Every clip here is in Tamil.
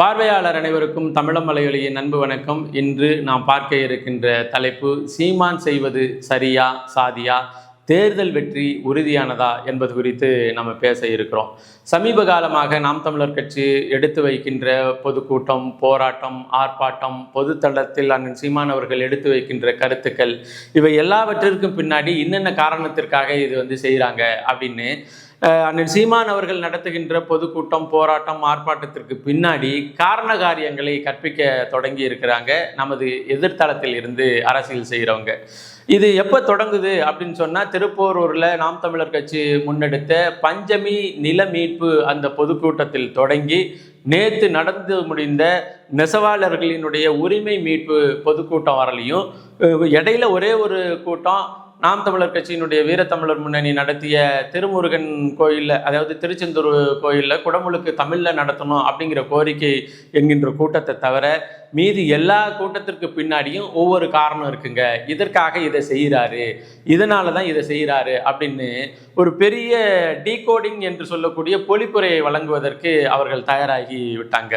பார்வையாளர் அனைவருக்கும் தமிழம் மலையொலியின் அன்பு வணக்கம். இன்று நாம் பார்க்க இருக்கின்ற தலைப்பு சீமான் செய்வது சரியா சாதியா, தேர்தல் வெற்றி உறுதியானதா என்பது குறித்து நம்ம பேச இருக்கிறோம். சமீப காலமாக நாம் தமிழர் கட்சி எடுத்து வைக்கின்ற பொதுக்கூட்டம், போராட்டம், ஆர்ப்பாட்டம், பொதுத்தளத்தில் அண்ணன் சீமான் அவர்கள் எடுத்து வைக்கின்ற கருத்துக்கள், இவை எல்லாவற்றிற்கும் பின்னாடி என்னென்ன காரணத்திற்காக இது செய்கிறாங்க அப்படின்னு அண்ணன் சீமான் அவர்கள் நடத்துகின்ற பொதுக்கூட்டம், போராட்டம், ஆர்ப்பாட்டத்திற்கு பின்னாடி காரண காரியங்களை கற்பிக்க தொடங்கி இருக்கிறாங்க நமது எதிர்த்தளத்தில் இருந்து அரசியல் செய்கிறவங்க. இது எப்போ தொடங்குது அப்படின்னு சொன்னால், திருப்போரூரில் நாம் தமிழர் கட்சி முன்னெடுத்த பஞ்சமி நில மீட்பு அந்த பொதுக்கூட்டத்தில் தொடங்கி நேற்று நடந்து முடிந்த நெசவாளர்களினுடைய உரிமை மீட்பு பொதுக்கூட்டம் வரலையும், இடையில ஒரே ஒரு கூட்டம் நாம் தமிழர் கட்சியினுடைய வீரத்தமிழர் முன்னணி நடத்திய திருமுருகன் கோயிலில், அதாவது திருச்செந்தூர் கோயிலில் குடமுழுக்கு தமிழில் நடத்தணும் அப்படிங்கிற கோரிக்கை என்கின்ற கூட்டத்தை தவிர மீதி எல்லா கூட்டத்திற்கு பின்னாடியும் ஒவ்வொரு காரணம் இருக்குங்க. இதற்காக இதை செய்கிறாரு, இதனால தான் இதை செய்கிறாரு அப்படின்னு ஒரு பெரிய டீகோடிங் என்று சொல்லக்கூடிய பொழிப்புரையை வழங்குவதற்கு அவர்கள் தயாராகி விட்டாங்க.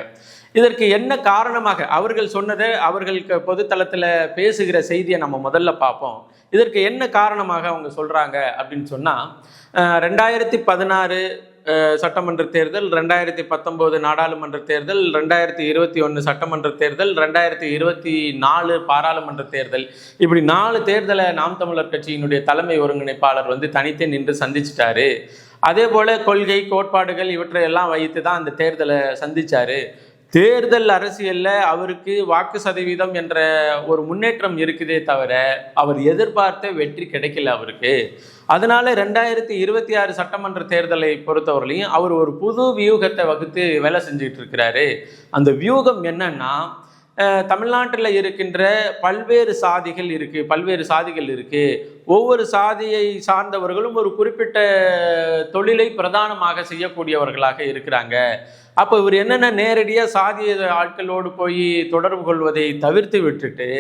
இதற்கு என்ன காரணமாக அவர்கள் சொன்னதை, அவர்களுக்கு பொதுத்தளத்தில் பேசுகிற செய்தியை நம்ம முதல்ல பார்ப்போம். இதற்கு என்ன காரணமாக அவங்க சொல்கிறாங்க அப்படின்னு சொன்னால், 2016 சட்டமன்ற தேர்தல், 2019 நாடாளுமன்ற தேர்தல், 2021 சட்டமன்ற தேர்தல், 2024 பாராளுமன்ற தேர்தல், இப்படி 4 தேர்தலை நாம் தமிழர் கட்சியினுடைய தலைமை ஒருங்கிணைப்பாளர் தனித்தே நின்று சந்திச்சிட்டாரு. அதே போல் கொள்கை, கோட்பாடுகள் இவற்றையெல்லாம் வைத்து தான் அந்த தேர்தலை சந்திச்சாரு. தேர்தல் அரசியலில் அவருக்கு வாக்கு சதவீதம் என்ற ஒரு முன்னேற்றம் இருக்குதே தவிர அவர் எதிர்பார்த்த வெற்றி கிடைக்கல அவருக்கு. அதனால 2026 சட்டமன்ற தேர்தலை பொறுத்தவரையிலையும் அவர் ஒரு புது வியூகத்தை வகுத்து வேலை செஞ்சுட்டு இருக்கிறாரு. அந்த வியூகம் என்னன்னா, தமிழ்நாட்டில் இருக்கின்ற பல்வேறு சாதிகள் இருக்குது. ஒவ்வொரு சாதியை சார்ந்தவர்களும் ஒரு குறிப்பிட்ட தொழிலை பிரதானமாக செய்யக்கூடியவர்களாக இருக்கிறாங்க. அப்போ இவர் என்னென்ன நேரடியாக சாதிய ஆட்களோடு போய் தொடர்பு கொள்வதை தவிர்த்து விட்டுட்டு,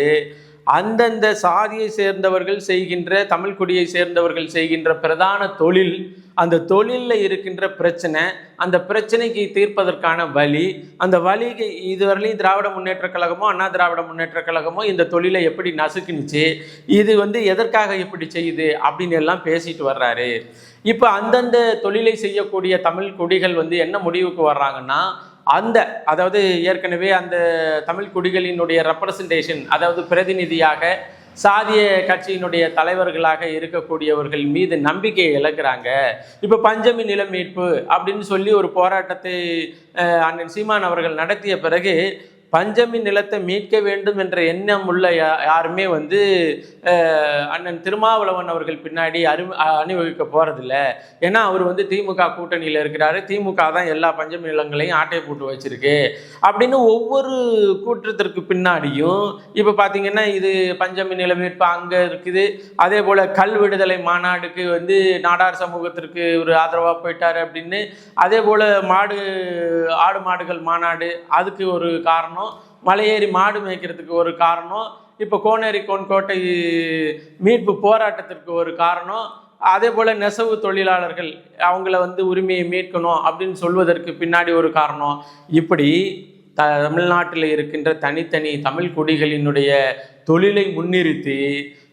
அந்தந்த சாதியை சேர்ந்தவர்கள் செய்கின்ற, தமிழ் குடியை சேர்ந்தவர்கள் செய்கின்ற பிரதான தொழில், அந்த தொழிலில் இருக்கின்ற பிரச்சனை, அந்த பிரச்சனைக்கு தீர்ப்பதற்கான வழி, அந்த வழிக்கு இதுவரையிலும் திராவிட முன்னேற்ற கழகமோ அண்ணா திராவிட முன்னேற்ற கழகமோ இந்த தொழிலை எப்படி நசுக்குனுச்சு, இது எதற்காக இப்படி செய்யுது அப்படின்னு எல்லாம் பேசிட்டு வர்றாரு. இப்போ அந்தந்த தொழிலை செய்யக்கூடிய தமிழ் குடிகள் என்ன முடிவுக்கு வர்றாங்கன்னா, அதாவது ஏற்கனவே அந்த தமிழ் குடிகளினுடைய ரெப்ரசன்டேஷன், அதாவது பிரதிநிதியாக சாதிய கட்சியினுடைய தலைவர்களாக இருக்கக்கூடியவர்கள் மீது நம்பிக்கையை இழக்கிறாங்க. இப்போ பஞ்சமி நில மீட்பு அப்படின்னு சொல்லி ஒரு போராட்டத்தை அண்ணன் சீமான் அவர்கள் நடத்திய பிறகு, பஞ்சமி நிலத்தை மீட்க வேண்டும் என்ற எண்ணம் உள்ள யாருமே அண்ணன் திருமாவளவன் அவர்கள் பின்னாடி அணிவகுக்க போகிறதில்ல. ஏன்னா அவர் திமுக கூட்டணியில் இருக்கிறாரு, திமுக தான் எல்லா பஞ்சமி நிலங்களையும் ஆட்டை போட்டு வச்சிருக்கு அப்படின்னு ஒவ்வொரு கூட்டத்திற்கு பின்னாடியும் இப்போ பார்த்தீங்கன்னா, இது பஞ்சமி நில மீட்பு அங்கே இருக்குது. அதே போல் கல் விடுதலை மாநாடுக்கு நாடார் சமூகத்திற்கு ஒரு ஆதரவாக போயிட்டார் அப்படின்னு, அதே போல் ஆடு மாடுகள் மாநாடு அதுக்கு ஒரு காரணம், மலையேறி மாடு மேய்க்கிறதுக்கு ஒரு காரணம், இப்போ கோனேரி கோட்டை மீட்பு போராட்டத்திற்கு ஒரு காரணம், அதே போல் நெசவு தொழிலாளர்கள் அவங்கள உரிமையை மீட்கணும் அப்படின்னு சொல்வதற்கு பின்னாடி ஒரு காரணம். இப்படி தமிழ்நாட்டில் இருக்கின்ற தனித்தனி தமிழ் குடிகளினுடைய தொழிலை முன்னிறுத்தி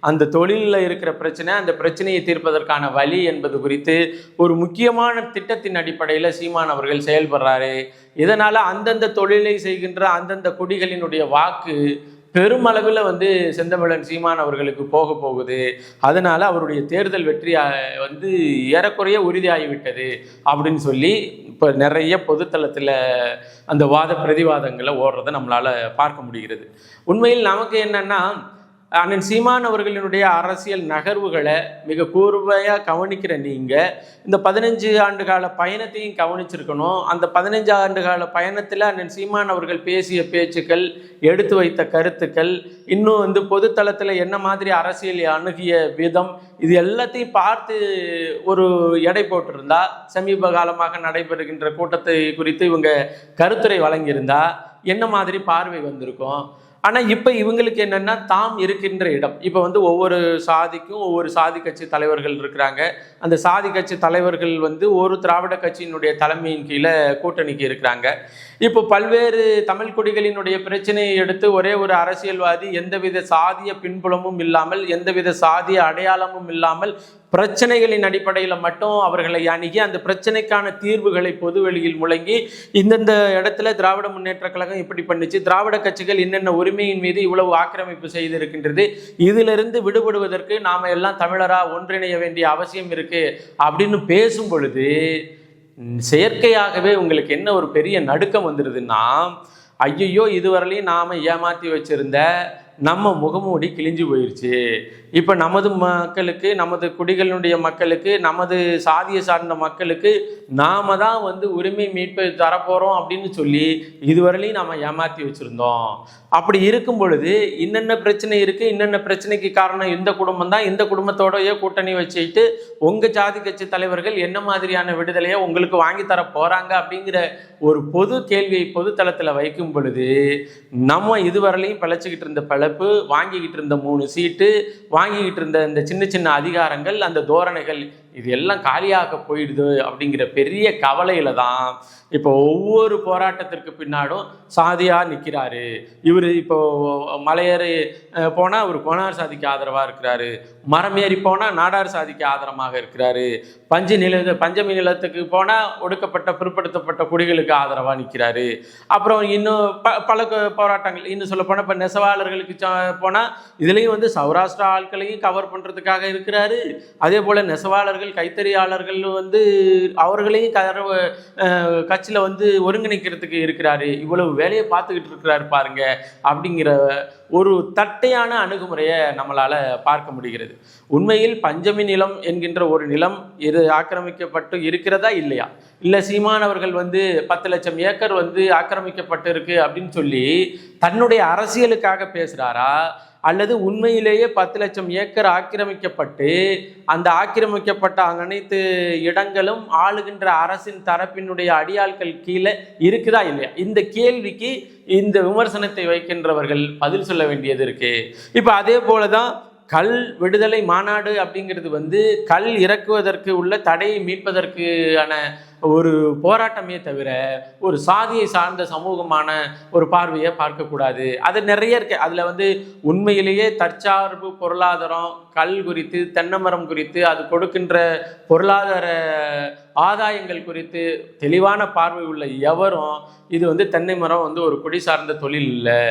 அந்த தொழிலில் இருக்கிற பிரச்சனை, அந்த பிரச்சனையை தீர்ப்பதற்கான வழி என்பது குறித்து ஒரு முக்கியமான திட்டத்தின் அடிப்படையில் சீமான் அவர்கள் செயல்படுறாரு. இதனால் அந்தந்த தொழிலை செய்கின்ற அந்தந்த குடிகளினுடைய வாக்கு பெருமளவில் செந்தமிழன் சீமான் அவர்களுக்கு போகுது. அதனால் அவருடைய தேர்தல் வெற்றி ஏறக்குறைய உறுதியாகிவிட்டது அப்படின்னு சொல்லி இப்போ நிறைய பொதுத்தளத்தில் அந்த வாத பிரதிவாதங்களை ஓடுறதை நம்மளால் பார்க்க முடிகிறது. உண்மையில் நமக்கு என்னென்னா, அண்ணன் சீமான் அவர்களினுடைய அரசியல் நகர்வுகளை மிக கூர்மையாக கவனிக்கிற நீங்கள் இந்த 15 ஆண்டு கால பயணத்தையும் கவனிச்சிருக்கணும். அந்த 15 ஆண்டு கால பயணத்தில் அண்ணன் சீமான் அவர்கள் பேசிய பேச்சுக்கள், எடுத்து வைத்த கருத்துக்கள், இன்னும் பொதுத்தளத்தில் என்ன மாதிரி அரசியல் அணுகிய விதம், இது எல்லாத்தையும் பார்த்து ஒரு எடை போட்டிருந்தா, சமீப காலமாக நடைபெறுகின்ற கூட்டத்தை குறித்து இவங்க கருத்துரை வழங்கியிருந்தா என்ன மாதிரி பார்வை வந்திருக்கும். ஆனால் இப்போ இவங்களுக்கு என்னென்னா தாம் இருக்கின்ற இடம் இப்போ வந்து ஒவ்வொரு சாதிக்கும் ஒவ்வொரு சாதி கட்சி தலைவர்கள் இருக்கிறாங்க. அந்த சாதி கட்சி தலைவர்கள் வந்து ஒரு திராவிட கட்சியினுடைய தலைமையின் கீழே கூட்டணிக்கு இருக்கிறாங்க. இப்போ பல்வேறு தமிழ் குடிகளினுடைய பிரச்சனையை எடுத்து ஒரே ஒரு அரசியல்வாதி எந்தவித சாதிய பின்புலமும் இல்லாமல் எந்தவித சாதிய அடையாளமும் இல்லாமல் பிரச்சனைகளின் அடிப்படையில் மட்டும் அவர்களை அணுகி அந்த பிரச்சனைக்கான தீர்வுகளை பொதுவெளியில் முழங்கி இந்தந்த இடத்துல திராவிட முன்னேற்ற கழகம் இப்படி பண்ணுச்சு, திராவிட கட்சிகள் என்னென்ன உரிமையின் மீது இவ்வளவு ஆக்கிரமிப்பு செய்திருக்கின்றது, இதிலிருந்து விடுபடுவதற்கு நாம எல்லாம் தமிழரா ஒன்றிணைய வேண்டிய அவசியம் இருக்கு அப்படின்னு பேசும் பொழுது செயற்கையாகவே உங்களுக்கு என்ன ஒரு பெரிய நடுக்கம் வந்துடுதுன்னா, ஐயோ இதுவரையிலையும் நாம ஏமாத்தி வச்சிருந்த நம்ம முகமூடி கிழிஞ்சு போயிடுச்சு. இப்போ நமது மக்களுக்கு, நமது குடிகளுடைய மக்களுக்கு, நமது சாதியை சார்ந்த மக்களுக்கு நாம தான் வந்து உரிமை மீட்பை தரப்போகிறோம் அப்படின்னு சொல்லி இதுவரையிலையும் நம்ம ஏமாற்றி வச்சுருந்தோம். அப்படி இருக்கும் பொழுது இன்னென்ன பிரச்சனை இருக்குது, இன்னென்ன பிரச்சனைக்கு காரணம் இந்த குடும்பம் தான், இந்த குடும்பத்தோடய கூட்டணி வச்சுக்கிட்டு உங்கள் ஜாதி கட்சி தலைவர்கள் என்ன மாதிரியான விடுதலையை உங்களுக்கு வாங்கி தர போகிறாங்க அப்படிங்கிற ஒரு பொது கேள்வியை பொதுத்தளத்தில் வைக்கும் பொழுது நம்ம இதுவரையிலையும் பிழைச்சிக்கிட்டு இருந்த பிழைப்பு, வாங்கிக்கிட்டு இருந்த 3 சீட்டு, வாங்கிக்கிட்டு இருந்த இந்த சின்ன சின்ன அதிகாரங்கள், அந்த தோரணைகள் இது எல்லாம் காலியாக போயிடுது அப்படிங்கிற பெரிய கவலையில தான் இப்போ ஒவ்வொரு போராட்டத்திற்கு பின்னாடும் சாதியாக நிற்கிறாரு. இவர் இப்போ மலையேறி போனால் அவர் கோனார் சாதிக்கு ஆதரவாக இருக்கிறாரு, மரம் ஏறி போனால் நாடார் சாதிக்கு ஆதரமாக இருக்கிறாரு, பஞ்சமி நிலத்துக்கு போனால் ஒடுக்கப்பட்ட பிற்படுத்தப்பட்ட குடிகளுக்கு ஆதரவாக நிற்கிறாரு. அப்புறம் இன்னும் பல போராட்டங்கள் இன்னும் சொல்ல போனால் இப்போ நெசவாளர்களுக்கு போனால் இதுலேயும் வந்து சௌராஷ்டிரா ஆட்களையும் கவர் பண்ணுறதுக்காக இருக்கிறாரு. அதே போல் நெசவாளர்கள் கைத்தறியாளர்கள் வந்து அவர்களையும் கட்சியில் வந்து ஒருங்கிணைக்கிறதுக்கு இருக்கிறாரு. இவ்வளவு வேலையை பார்த்துக்கிட்டு இருக்கிறாரு பாருங்க அப்படிங்கிற ஒரு தட்டையான அணுகுமுறையை நம்மளால் பார்க்க முடிகிறது. உண்மையில் பஞ்சமி நிலம் என்கின்ற ஒரு நிலம் இது ஆக்கிரமிக்கப்பட்டு இருக்கிறதா இல்லையா, இல்லை சீமானவர்கள் வந்து 10 லட்சம் ஏக்கர் வந்து ஆக்கிரமிக்கப்பட்டு இருக்கு அப்படின்னு சொல்லி தன்னுடைய அரசியலுக்காக பேசுகிறாரா, அல்லது உண்மையிலேயே 10 லட்சம் ஏக்கர் ஆக்கிரமிக்கப்பட்டு அந்த ஆக்கிரமிக்கப்பட்ட அனைத்து இடங்களும் ஆளுகின்ற அரசின் தரப்பினுடைய அடியாட்கள் கீழே இருக்குதா இல்லையா, இந்த கேள்விக்கு இந்த விமர்சனத்தை வைக்கின்றவர்கள் பதில் சொல்ல வேண்டியது இருக்கு. இப்போ அதே போலதான் கல் விடுதலை மாநாடு அப்படிங்கிறது வந்து கல் இறக்குவதற்கு உள்ள தடையை மீட்பதற்கான ஒரு போராட்டமே தவிர ஒரு சாதியை சார்ந்த சமூகமான ஒரு பார்வையை பார்க்கக்கூடாது. அது நிறைய இருக்கு. அதில் வந்து உண்மையிலேயே தற்சார்பு பொருளாதாரம், கல் குறித்து, தென்னைமரம் குறித்து, அது கொடுக்கின்ற பொருளாதார ஆதாயங்கள் குறித்து தெளிவான பார்வை உள்ள எவரும் இது வந்து தென்னை மரம் வந்து ஒரு குடி சார்ந்த தொழில் இல்லை,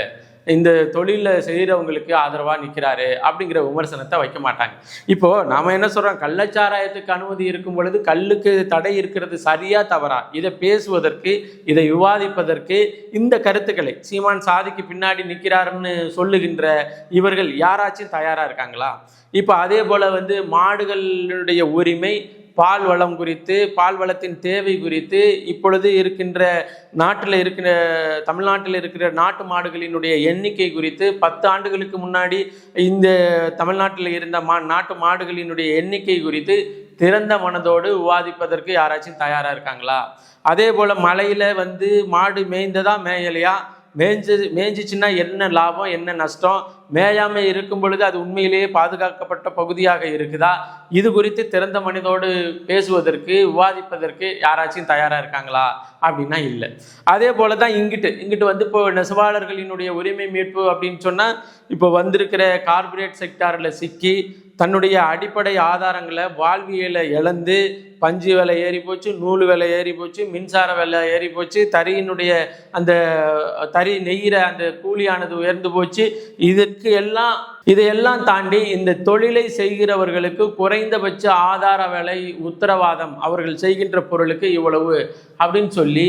இந்த தொழிலில் செய்கிறவங்களுக்கு ஆதரவாக நிற்கிறாரு அப்படிங்கிற விமர்சனத்தை வைக்க மாட்டாங்க. இப்போது நாம் என்ன சொல்கிறோம், கள்ளச்சாராயத்துக்கு அனுமதி இருக்கும் பொழுது கல்லுக்கு தடை இருக்கிறது சரியா தவறா, இதை பேசுவதற்கு, இதை விவாதிப்பதற்கு இந்த கருத்துக்களை சீமான் சாதிக்கு பின்னாடி நிற்கிறாருன்னு சொல்லுகின்ற இவர்கள் யாராச்சும் தயாராக இருக்காங்களா? இப்போ அதே போல் வந்து மாடுகளுடைய உரிமை, பால் வளம் குறித்து, பால் வளத்தின் தேவை குறித்து, இப்பொழுது இருக்கின்ற நாட்டில் இருக்கிற, தமிழ்நாட்டில் இருக்கிற நாட்டு மாடுகளினுடைய எண்ணிக்கை குறித்து, 10 ஆண்டுகளுக்கு முன்னாடி இந்த தமிழ்நாட்டில் இருந்த நாட்டு மாடுகளினுடைய எண்ணிக்கை குறித்து திறந்த மனதோடு விவாதிப்பதற்கு யாராச்சும் தயாராக இருக்காங்களா? அதே போல் மலையில் வந்து மாடு மேய்ந்ததா மேயலையா, மேய்ஞ்சிச்சுன்னா என்ன லாபம் என்ன நஷ்டம், மேயாமை இருக்கும் பொழுது அது உண்மையிலேயே பாதுகாக்கப்பட்ட பகுதியாக இருக்குதா, இது குறித்து திறந்த மனிதோடு பேசுவதற்கு விவாதிப்பதற்கு யாராச்சும் தயாராக இருக்காங்களா அப்படின்னா இல்லை. அதே போல தான் இங்கிட்டு வந்து இப்போ நெசவாளர்களினுடைய உரிமை மீட்பு அப்படின்னு சொன்னால் இப்போ வந்திருக்கிற கார்பரேட் செக்டாரில் சிக்கி தன்னுடைய அடிப்படை ஆதாரங்களை, வாழ்வியலை இழந்து பஞ்சு விலை ஏறி போச்சு, நூல் விலை ஏறி போச்சு, மின்சார விலை ஏறி போச்சு, தறியினுடைய அந்த தறி நெய்கிற அந்த கூலியானது உயர்ந்து போச்சு. இதையெல்லாம் தாண்டி இந்த தொழிலை செய்கிறவர்களுக்கு குறைந்தபட்ச ஆதார விலை உத்தரவாதம், அவர்கள் செய்கின்ற பொருளுக்கு இவ்வளவு அப்படின்னு சொல்லி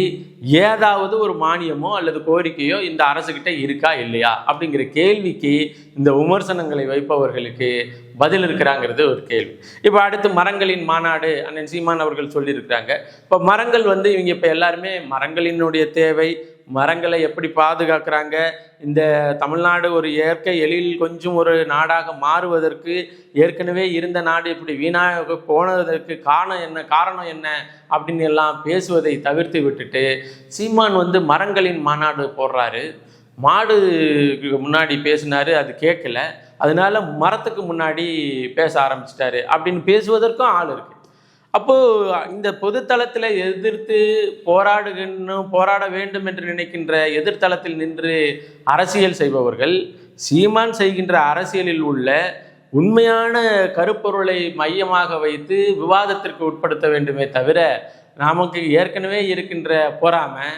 ஏதாவது ஒரு மானியமோ அல்லது கோரிக்கையோ இந்த அரசுகிட்ட இருக்கா இல்லையா அப்படிங்கிற கேள்விக்கு இந்த விமர்சனங்களை வைப்பவர்களுக்கு பதில் இருக்கிறாங்கிறது ஒரு கேள்வி. இப்போ அடுத்து மரங்களின் மாநாடு அண்ணன் சீமான் அவர்கள் சொல்லியிருக்கிறாங்க. இப்போ மரங்கள் வந்து இவங்க இப்போ எல்லாருமே மரங்களினுடைய தேவை, மரங்களை எப்படி பாதுகாக்கிறாங்க, இந்த தமிழ்நாடு ஒரு இயற்கை எழில் கொஞ்சம் ஒரு நாடாக மாறுவதற்கு, ஏற்கனவே இருந்த நாடு இப்படி வீணாக போனதற்கு காரணம் என்ன அப்படின்னு எல்லாம் பேசுவதை தவிர்த்து விட்டுட்டு சீமான் வந்து மரங்களின் மாநாடு போடுறாரு. மாடு முன்னாடி பேசினாரு, அது கேட்கல, அதனால மரத்துக்கு முன்னாடி பேச ஆரம்பிச்சிட்டாரு அப்படின்னு பேசுவதற்கும் ஆள் இருக்கு. அப்போ இந்த பொதுத்தளத்தில் எதிர்த்து போராட வேண்டும் என்று நினைக்கின்ற எதிர்த்தளத்தில் நின்று அரசியல் செய்பவர்கள் சீமான் செய்கின்ற அரசியலில் உள்ள உண்மையான கருப்பொருளை மையமாக வைத்து விவாதத்திற்கு உட்படுத்த வேண்டுமே தவிர, நமக்கு ஏற்கனவே இருக்கின்ற பொறாமை,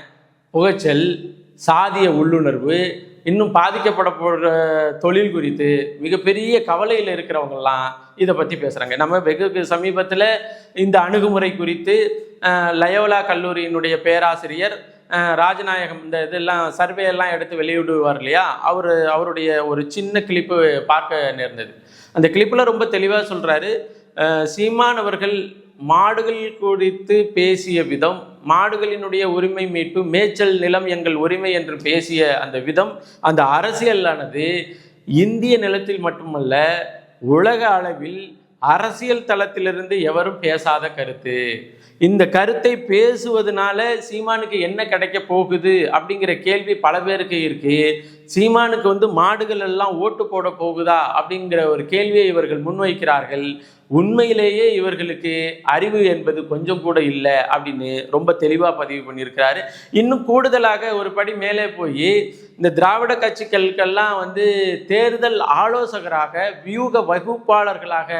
புகைச்சல், சாதிய உள்ளுணர்வு, இன்னும் பாதிக்கப்பட போகிற தொழில் குறித்து மிகப்பெரிய கவலையில் இருக்கிறவங்கெல்லாம் இதை பற்றி பேசுகிறாங்க. நம்ம வெகு சமீபத்தில் இந்த அணுகுமுறை குறித்து லயோலா கல்லூரியினுடைய பேராசிரியர் ராஜநாயகம் இந்த இதெல்லாம் சர்வே எல்லாம் எடுத்து வெளியிடுவார் இல்லையா, அவருடைய ஒரு சின்ன கிளிப்பு பார்க்க நேர்ந்தது. அந்த கிளிப்பில் ரொம்ப தெளிவாக சொல்கிறாரு, சீமான் அவர்கள் மாடுகள் குறித்து பேசிய விதம், மாடுகளினுடைய உரிமை மீட்பு, மேய்ச்சல் நிலம் எங்கள் உரிமை என்று பேசிய அந்த விதம், அந்த அரசியலானது இந்திய நிலத்தில் மட்டுமல்ல உலக அளவில் அரசியல் தளத்திலிருந்து எவரும் பேசாத கருத்து. இந்த கருத்தை பேசுவதனால சீமானுக்கு என்ன கிடைக்க போகுது அப்படிங்கிற கேள்வி பல பேருக்கு இருக்கு. சீமானுக்கு மாடுகள் எல்லாம் ஓட்டு போட போகுதா அப்படிங்கிற ஒரு கேள்வியை இவர்கள் முன்வைக்கிறார்கள். உண்மையிலேயே இவர்களுக்கு அறிவு என்பது கொஞ்சம் கூட இல்லை அப்படின்னு ரொம்ப தெளிவாக பதிவு பண்ணியிருக்கிறாரு. இன்னும் கூடுதலாக ஒரு படி மேலே போய் இந்த திராவிட கட்சிகளுக்கெல்லாம் தேர்தல் ஆலோசகராக, வியூக வகுப்பாளர்களாக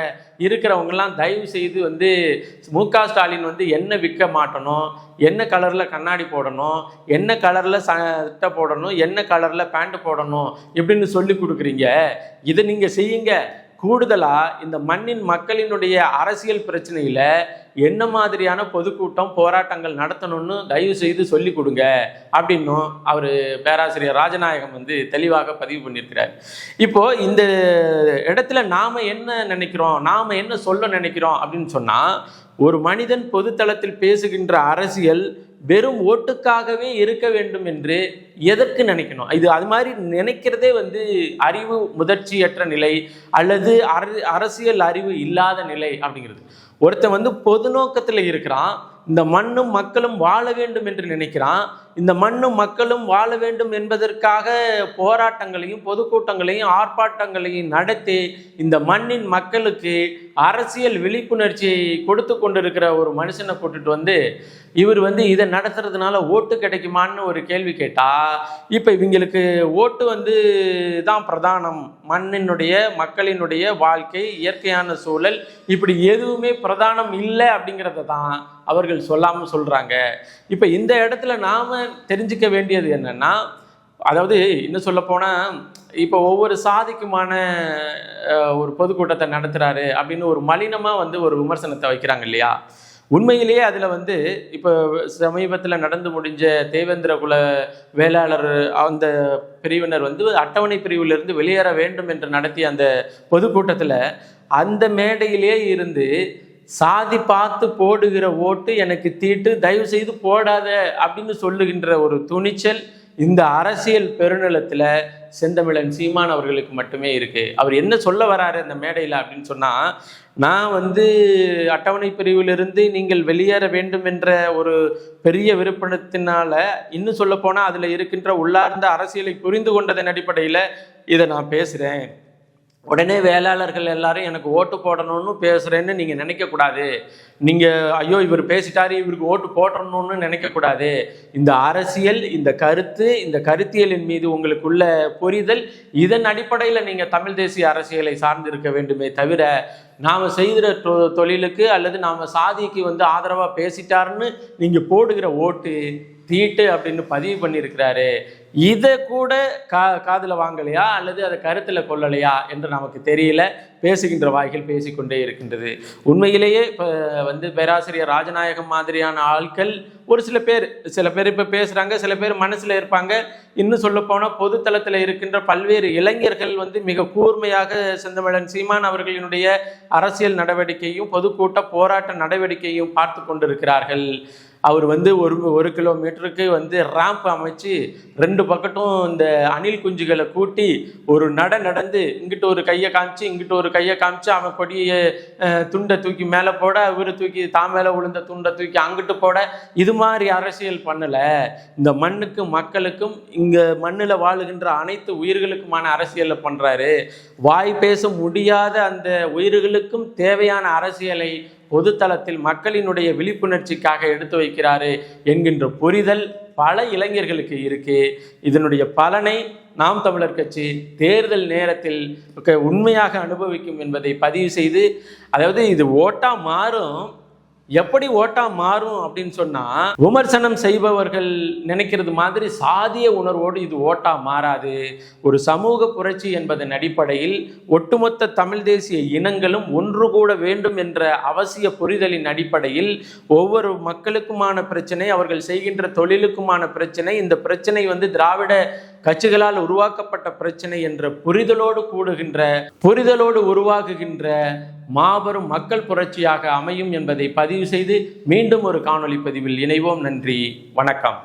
இருக்கிறவங்கெல்லாம் தயவு செய்து மு.க. ஸ்டாலின் என்ன விற்க மாட்டணும், என்ன கலரில் கண்ணாடி போடணும், என்ன கலரில் சட்டை போடணும், என்ன கலரில் பேண்ட் போடணும் இப்படின்னு சொல்லி கொடுக்குறீங்க. இதை நீங்கள் செய்யுங்க. கூடுதலாக இந்த மண்ணின் மக்களினுடைய அரசியல் பிரச்சனையில் என்ன மாதிரியான பொதுக்கூட்டம், போராட்டங்கள் நடத்தணும்னு தயவு செய்து சொல்லி கொடுங்க அப்படின்னும் அவர் பேராசிரியர் ராஜநாயகம் தெளிவாக பதிவு பண்ணியிருக்கிறார். இப்போது இந்த இடத்துல நாம் என்ன நினைக்கிறோம், நாம் என்ன சொல்ல நினைக்கிறோம் அப்படின்னு சொன்னால், ஒரு மனிதன் பொதுத்தளத்தில் பேசுகின்ற அரசியல் வெறும் ஓட்டுக்காகவே இருக்க வேண்டும் என்று எதற்கு நினைக்கணும்? அது மாதிரி நினைக்கிறதே அறிவு முதிர்ச்சியற்ற நிலை அல்லது அரசியல் அறிவு இல்லாத நிலை அப்படிங்கிறது. ஒருத்தன் பொது நோக்கத்தில் இருக்கிறான், இந்த மண்ணும் மக்களும் வாழ வேண்டும் என்று நினைக்கிறான். இந்த மண்ணும் மக்களும் வாழ வேண்டும் என்பதற்காக போராட்டங்களையும் பொதுக்கூட்டங்களையும் ஆர்ப்பாட்டங்களையும் நடத்தி இந்த மண்ணின் மக்களுக்கு அரசியல் விழிப்புணர்ச்சியை கொடுத்து கொண்டிருக்கிற ஒரு மனுஷனை கூட்டிட்டு இவர் இதை நடத்துறதுனால ஓட்டு கிடைக்குமான்னு ஒரு கேள்வி கேட்டா, இப்போ இவங்களுக்கு ஓட்டு தான் பிரதானம், மண்ணினுடைய மக்களினுடைய வாழ்க்கை, இயற்கையான சூழல், இப்படி எதுவுமே பிரதானம் இல்லை அப்படிங்கிறத தான் அவர்கள் சொல்லாமல் சொல்கிறாங்க. இப்போ இந்த இடத்துல நாம் தெரிஞ்சுக்க வேண்டியது என்னன்னா, அதாவது இன்னும் சொல்ல போனால், இப்போ ஒவ்வொரு சாதிக்குமான ஒரு பொதுக்கூட்டத்தை நடத்துகிறாரு அப்படின்னு ஒரு மலினமாக ஒரு விமர்சனத்தை வைக்கிறாங்க இல்லையா. உண்மையிலேயே அதில் இப்போ சமீபத்தில் நடந்து முடிஞ்ச தேவேந்திர குல வேளாளர் அந்த பிரிவினர் அட்டவணை பிரிவிலிருந்து வெளியேற வேண்டும் என்று நடத்திய அந்த பொதுக்கூட்டத்தில் அந்த மேடையிலே இருந்து சாதி பார்த்து போடுகிற ஓட்டு எனக்கு தீட்டு, தயவு செய்து போடாத அப்படின்னு சொல்லுகின்ற ஒரு துணிச்சல் இந்த அரசியல் பெருநிலத்தில் செந்தமிழன் சீமான் அவர்களுக்கு மட்டுமே இருக்கு. அவர் என்ன சொல்ல வராரு அந்த மேடையில் அப்படின்னு சொன்னால், நான் அட்டவணை பிரிவிலிருந்து நீங்கள் வெளியேற வேண்டும் என்ற ஒரு பெரிய விருப்பத்தினால, இன்னும் சொல்ல போனால் அதில் இருக்கின்ற உள்ளார்ந்த அரசியலை புரிந்து கொண்டதன் அடிப்படையில் இதை நான் பேசுகிறேன். உடனே வேளாளர்கள் எல்லாரும் எனக்கு ஓட்டு போடணும்னு பேசுகிறேன்னு நீங்கள் நினைக்கக்கூடாது. நீங்கள் ஐயோ இவர் பேசிட்டாரு இவருக்கு ஓட்டு போடணும்னு நினைக்கக்கூடாது. இந்த அரசியல், இந்த கருத்து, இந்த கருத்தியலின் மீது உங்களுக்குள்ள புரிதல், இதன் அடிப்படையில் நீங்கள் தமிழ் தேசிய அரசியலை சார்ந்திருக்க வேண்டுமே தவிர, நாம் செய்கிற தொழிலுக்கு அல்லது நாம் சாதிக்கு ஆதரவாக பேசிட்டாருன்னு நீங்கள் போடுகிற ஓட்டு தீட்டு அப்படின்னு பதிவு பண்ணியிருக்கிறாரு. இதை கூட காதில் வாங்கலையா அல்லது அதை கருத்தில் கொள்ளலையா என்று நமக்கு தெரியல. பேசுகின்ற வாய்கள் பேசிக்கொண்டே இருக்கின்றது. உண்மையிலேயே இப்போ பேராசிரியர் ராஜநாயகம் மாதிரியான ஆட்கள் சில பேர் இப்போ பேசுகிறாங்க, சில பேர் மனசில் இருப்பாங்க. இன்னும் சொல்ல போனால் பொதுத்தளத்தில் இருக்கின்ற பல்வேறு இளைஞர்கள் மிக கூர்மையாக செந்தமிழன் சீமான் அவர்களினுடைய அரசியல் நடவடிக்கையும் பொதுக்கூட்ட போராட்ட நடவடிக்கையும் பார்த்து கொண்டிருக்கிறார்கள். அவர் ஒரு கிலோமீட்டருக்கு ரேம்ப் அமைச்சு 2 பக்கட்டும் இந்த அணில் குஞ்சுகளை கூட்டி ஒரு நடந்து இங்கிட்ட ஒரு கையை காமிச்சு இங்கிட்ட ஒரு கையை காமிச்சு அவன் கொடியை துண்டை தூக்கி மேலே போட, இவர் தூக்கி தான் மேலே விழுந்த துண்டை தூக்கி அங்கிட்டு போட, இது மாதிரி அரசியல் பண்ணல. இந்த மண்ணுக்கும் மக்களுக்கும் இங்க மண்ணில் வாழுகின்ற அனைத்து உயிர்களுக்குமான அரசியலை பண்றாரு. வாய் பேச முடியாத அந்த உயிர்களுக்கும் தேவையான அரசியலை பொதுத்தளத்தில் மக்களினுடைய விழிப்புணர்ச்சிக்காக எடுத்து வைக்கிறாரு என்கின்ற புரிதல் பல இளைஞர்களுக்கு இருக்கு. இதனுடைய பலனை நாம் தமிழர் கட்சி தேர்தல் நேரத்தில் உண்மையாக அனுபவிக்கும் என்பதை பதிவு செய்து, அதாவது இது ஓட்டா மாறும். எப்படி ஓட்டா மாறும் அப்படின்னு சொன்னா, விமர்சனம் செய்பவர்கள் நினைக்கிறது மாதிரி சாதிய உணர்வோடு இது ஓட்டா மாறாது. ஒரு சமூக புரட்சி என்பதன் அடிப்படையில் ஒட்டுமொத்த தமிழ் தேசிய இனங்களும் ஒன்று கூட வேண்டும் என்ற அவசிய புரிதலின் அடிப்படையில் ஒவ்வொரு மக்களுக்குமான பிரச்சனை, அவர்கள் செய்கின்ற தொழிலுக்குமான பிரச்சனை, இந்த பிரச்சனை திராவிட கட்சிகளால் உருவாக்கப்பட்ட பிரச்சனை என்ற புரிதலோடு உருவாகுகின்ற மாபெரும் மக்கள் புரட்சியாக அமையும் என்பதை பதிவு செய்து மீண்டும் ஒரு காணொளி பதிவில் இணைவோம். நன்றி, வணக்கம்.